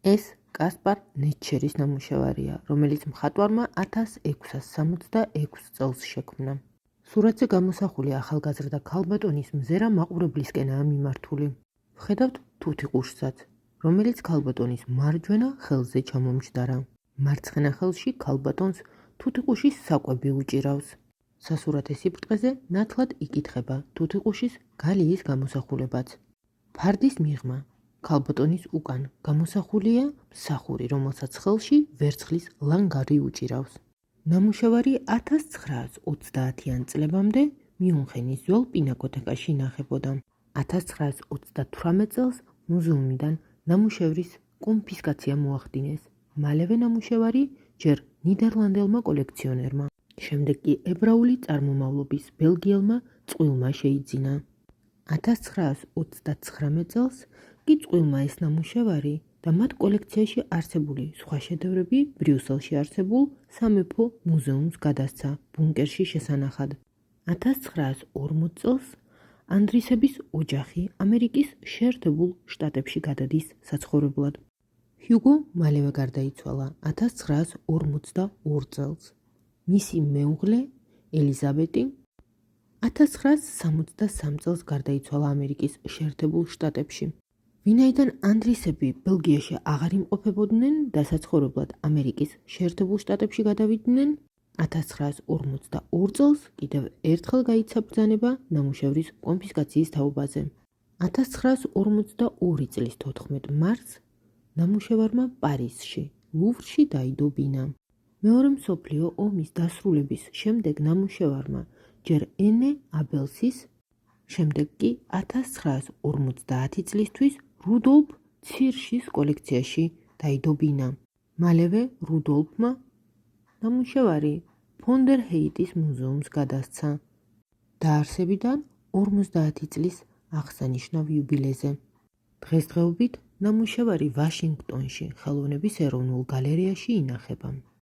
ეს კასპარ ნეტჩერის ნამუშევარია, რომელიც მხატვარმა 1666 წელს შექმნა. სურათზე გამოსახული ახალგაზრდა ქალბატონის მზერა მაყურებლისკენაა მიმართული. ვხედავთ თუთიყუშსაც, რომელიც ქალბატონის მარჯვენა ხელზე ჩამომჯდარა. მარცხენა ხელში ქალბატონს თუთიყუშის საკვები უჭირავს. სასურათე სიბრტყეზე ნათლად იკითხება თუთიყუშის გალიის გამოსახულებაც. ფარდის მიღმა ქალბატონის უკან გამოსახულია მსახური, რომელსაც ხელში ვერცხლის ლანგარი უჭირავს. ნამუშევარი 1930-იან წლებამდე მიუნხენის ძველ პინაკოთეკაში ინახებოდა. 1938 წელს მუზეუმიდან ნამუშევრის კონფისკაცია მოახდინეს. მალევე ნამუშევარი ჯერ ნიდერლანდელმა კოლექციონერმა, შემდეგ კი ებრაული წარმომავლობის ბელგიელმა წყვილმა შეიძინა. 1939 წელს კი წყვილმა ეს ნამუშევარი და მათ კოლექციაში არსებული სხვა შედევრები ბრიუსელში არსებულ სამეფო მუზეუმს გადასცა ბუნკერში შესანახად. 1940 წელს ანდრისების ოჯახი ამერიკის შეერთებულ შტატებში გადადის საცხოვრებლად. ჰიუგო მალევე გარდაიცვალა 1942 წელს. მისი მეუღლე ელიზაბეტი 1963 წელს გარდაიცვალა ამერიკის შეერთებულ შტატებში. ვინაიდან ანდრისები ბელგიაში აღარ იმყოფებოდნენ და საცხოვრებლად ამერიკის შეერთებულ შტატებში გადავიდნენ, 1942 წელს კიდევ ერთხელ გაიცა ბრძანება ნამუშევრის კონფისკაციის თაობაზე. 1942 წლის 14 მარტს ნამუშევარმა პარიზში, ლუვრში დაიდო ბინა. მეორე მსოფლიო ომის დასრულების შემდეგ ნამუშევარმა ჯერ ენე აბელსის, შემდეგ კი 1950 წლისთვის რუდოლფ ცირშის კოლექციაში დაიდო ბინა. მალევე რუდოლფმა ნამუშევარი ფონდერჰეიტის მუზეუმს გადასცა. დაარსებიდან 50 წლის აღსანიშნავ იუბილეზე. დღესდღეობით ნამუშევარი ვაშინგტონში, ხელოვნების ეროვნულ გალერეაში ინახება.